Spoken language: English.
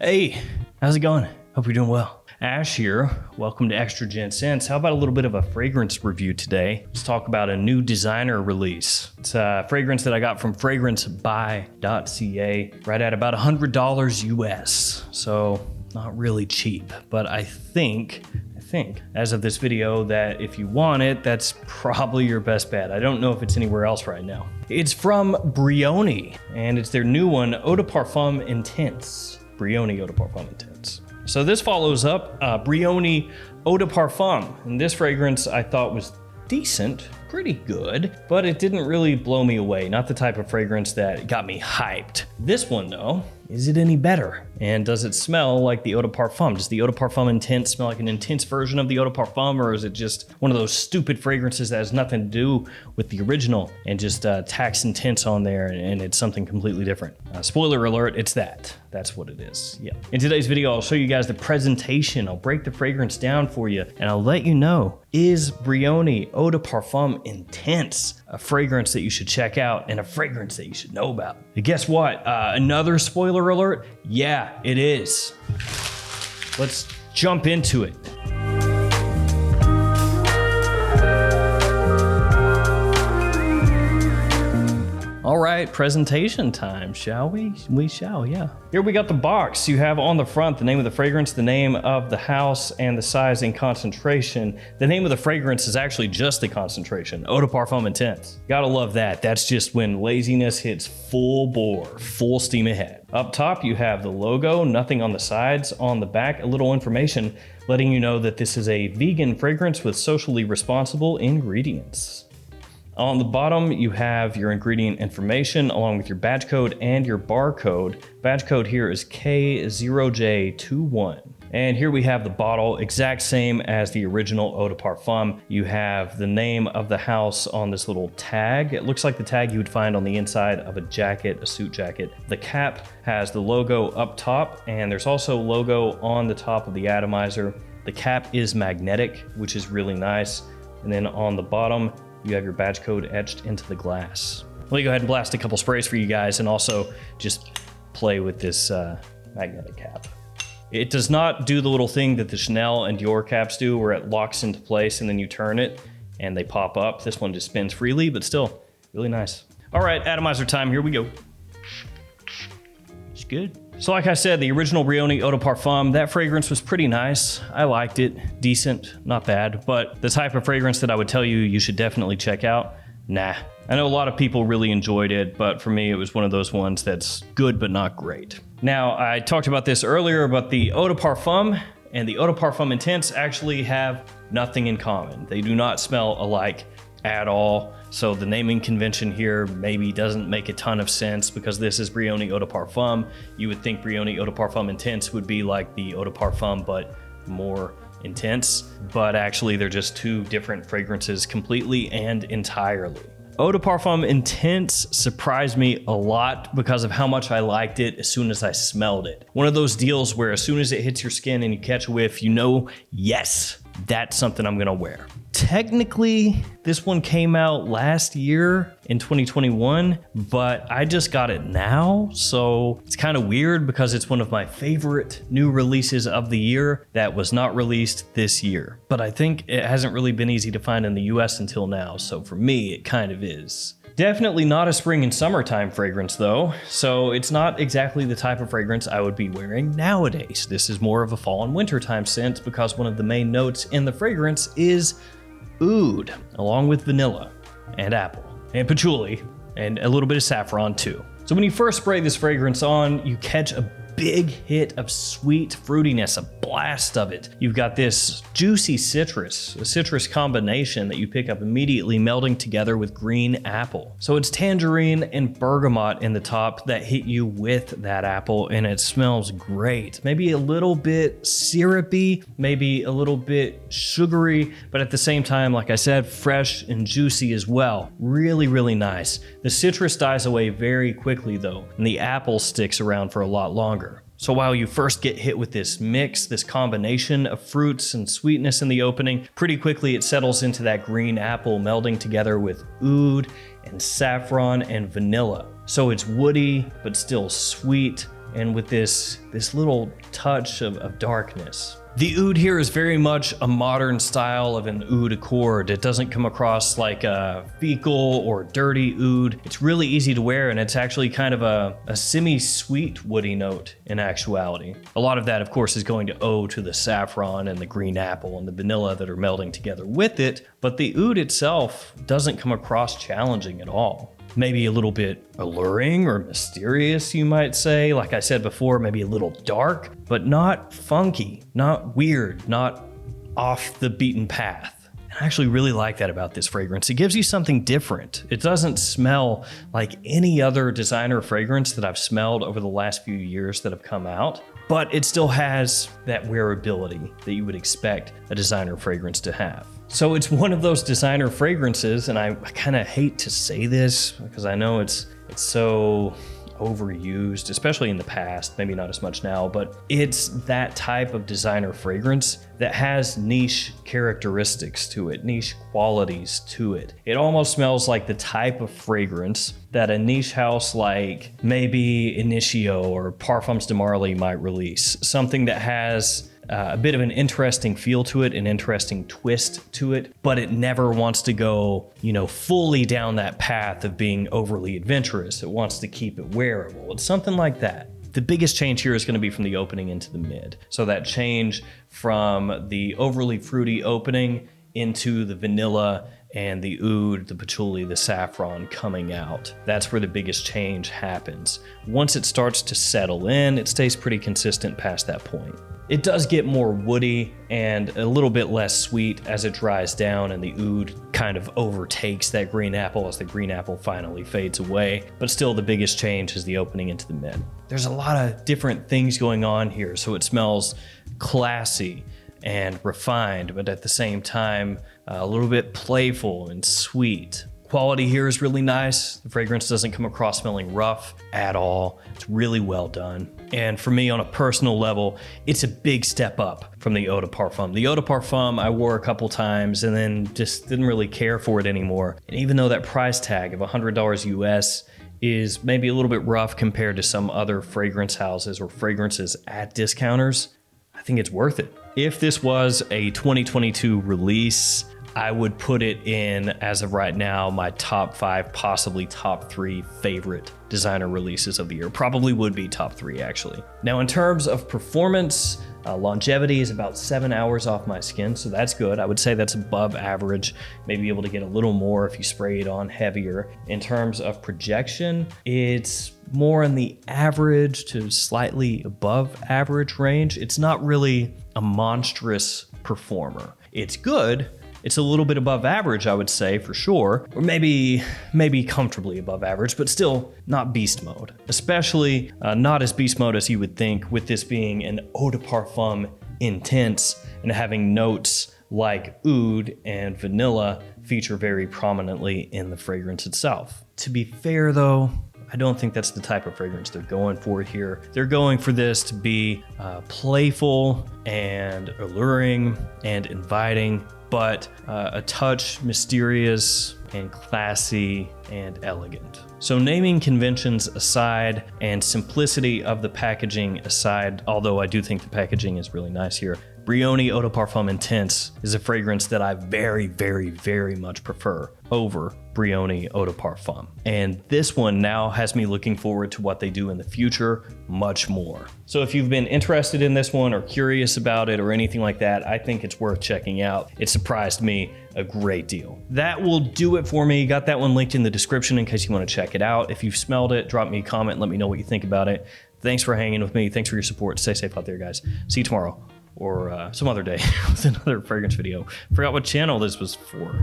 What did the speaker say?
Hey, how's it going? Hope you're doing well. Ash here. Welcome to Extra Gents. How about a little bit of a fragrance review today? Let's talk about a new designer release. It's a fragrance that I got from fragrancebuy.ca right at about $100 US. So not really cheap, but I think as of this video that if you want it, that's probably your best bet. I don't know if it's anywhere else right now. It's from Brioni and it's their new one, Eau de Parfum Intense. Brioni Eau de Parfum Intense. So this follows up Brioni Eau de Parfum, and this fragrance I thought was decent, pretty good, but it didn't really blow me away. Not the type of fragrance that got me hyped. This one though, is it any better? And does it smell like the Eau de Parfum? Does the Eau de Parfum Intense smell like an intense version of the Eau de Parfum, or is it just one of those stupid fragrances that has nothing to do with the original and just tacks intense on there and it's something completely different? Spoiler alert, it's that. That's what it is, yeah. In today's video, I'll show you guys the presentation. I'll break the fragrance down for you and I'll let you know, is Brioni Eau de Parfum Intense a fragrance that you should check out and a fragrance that you should know about? And guess what? Another spoiler alert? Yeah, it is. Let's jump into it. All right, presentation time, shall we? We shall, yeah. Here we got the box. You have on the front the name of the fragrance, the name of the house, and the size and concentration. The name of the fragrance is actually just the concentration, Eau de Parfum Intense. Gotta love that. That's just when laziness hits full bore, full steam ahead. Up top, you have the logo, nothing on the sides. On the back, a little information letting you know that this is a vegan fragrance with socially responsible ingredients. On the bottom, you have your ingredient information along with your batch code and your barcode. Batch code here is K0J21. And here we have the bottle, exact same as the original Eau de Parfum. You have the name of the house on this little tag. It looks like the tag you would find on the inside of a jacket, a suit jacket. The cap has the logo up top, and there's also logo on the top of the atomizer. The cap is magnetic, which is really nice. And then on the bottom, you have your badge code etched into the glass. Let me go ahead and blast a couple sprays for you guys and also just play with this magnetic cap. It does not do the little thing that the Chanel and Dior caps do where it locks into place and then you turn it and they pop up. This one just spins freely, but still really nice. All right, atomizer time, here we go. It's good. So like I said, the original Brioni Eau de Parfum, that fragrance was pretty nice. I liked it, decent, not bad, but the type of fragrance that I would tell you you should definitely check out, nah. I know a lot of people really enjoyed it, but for me, it was one of those ones that's good, but not great. Now, I talked about this earlier, but the Eau de Parfum and the Eau de Parfum Intense actually have nothing in common. They do not smell alike at all. So the naming convention here maybe doesn't make a ton of sense because this is Brioni Eau de Parfum. You would think Brioni Eau de Parfum Intense would be like the Eau de Parfum, but more intense. But actually they're just two different fragrances completely and entirely. Eau de Parfum Intense surprised me a lot because of how much I liked it as soon as I smelled it. One of those deals where as soon as it hits your skin and you catch a whiff, you know, yes, that's something I'm gonna wear. Technically, this one came out last year in 2021, but I just got it now. So it's kind of weird because it's one of my favorite new releases of the year that was not released this year. But I think it hasn't really been easy to find in the US until now. So for me, it kind of is. Definitely not a spring and summertime fragrance though, so it's not exactly the type of fragrance I would be wearing nowadays. This is more of a fall and wintertime scent because one of the main notes in the fragrance is oud, along with vanilla and apple and patchouli and a little bit of saffron too. So when you first spray this fragrance on, you catch a big hit of sweet fruitiness, a blast of it. You've got this juicy citrus, a citrus combination that you pick up immediately melding together with green apple. So it's tangerine and bergamot in the top that hit you with that apple, and it smells great. Maybe a little bit syrupy, maybe a little bit sugary, but at the same time, like I said, fresh and juicy as well. Really, really nice. The citrus dies away very quickly though, and the apple sticks around for a lot longer. So while you first get hit with this mix, this combination of fruits and sweetness in the opening, pretty quickly it settles into that green apple melding together with oud and saffron and vanilla. So it's woody, but still sweet, and with this little touch of darkness. The oud here is very much a modern style of an oud accord. It doesn't come across like a fecal or dirty oud. It's really easy to wear, and it's actually kind of a semi-sweet woody note in actuality. A lot of that, of course, is going to owe to the saffron and the green apple and the vanilla that are melding together with it, but the oud itself doesn't come across challenging at all. Maybe a little bit alluring or mysterious, you might say. Like I said before, maybe a little dark, but not funky, not weird, not off the beaten path. And I actually really like that about this fragrance. It gives you something different. It doesn't smell like any other designer fragrance that I've smelled over the last few years that have come out, but it still has that wearability that you would expect a designer fragrance to have. So it's one of those designer fragrances, and I kind of hate to say this because I know it's so overused, especially in the past, maybe not as much now, but it's that type of designer fragrance that has niche characteristics to it, niche qualities to it. It almost smells like the type of fragrance that a niche house like maybe Initio or Parfums de Marly might release. Something that has a bit of an interesting feel to it, an interesting twist to it, but it never wants to go, fully down that path of being overly adventurous. It wants to keep it wearable. It's something like that. The biggest change here is going to be from the opening into the mid. So that change from the overly fruity opening into the vanilla and the oud, the patchouli, the saffron coming out. That's where the biggest change happens. Once it starts to settle in, it stays pretty consistent past that point. It does get more woody and a little bit less sweet as it dries down, and the oud kind of overtakes that green apple as the green apple finally fades away. But still, the biggest change is the opening into the mid. There's a lot of different things going on here, so it smells classy and refined, but at the same time, a little bit playful and sweet. Quality here is really nice. The fragrance doesn't come across smelling rough at all. It's really well done. And for me, on a personal level, it's a big step up from the Eau de Parfum. The Eau de Parfum I wore a couple times and then just didn't really care for it anymore. And even though that price tag of $100 US is maybe a little bit rough compared to some other fragrance houses or fragrances at discounters, I think it's worth it. If this was a 2022 release, I would put it in, as of right now, my top 5, possibly top 3 favorite designer releases of the year. Probably would be top 3, actually. Now, in terms of performance, longevity is about 7 hours off my skin, so that's good. I would say that's above average. Maybe able to get a little more if you spray it on heavier. In terms of projection, it's more in the average to slightly above average range. It's not really a monstrous performer. It's good. It's a little bit above average, I would say, for sure. Or maybe comfortably above average, but still not beast mode. Especially not as beast mode as you would think, with this being an Eau de Parfum intense and having notes like oud and vanilla feature very prominently in the fragrance itself. To be fair though, I don't think that's the type of fragrance they're going for here. They're going for this to be playful and alluring and inviting, but a touch mysterious and classy and elegant. So naming conventions aside and simplicity of the packaging aside, although I do think the packaging is really nice here, Brioni Eau de Parfum Intense is a fragrance that I very, very, very much prefer over Brioni Eau de Parfum. And this one now has me looking forward to what they do in the future much more. So if you've been interested in this one or curious about it or anything like that, I think it's worth checking out. It surprised me a great deal. That will do it for me. Got that one linked in the description in case you want to check it out. If you've smelled it, drop me a comment, let me know what you think about it. Thanks for hanging with me. Thanks for your support. Stay safe out there, guys. See you tomorrow or some other day with another fragrance video. Forgot what channel this was for.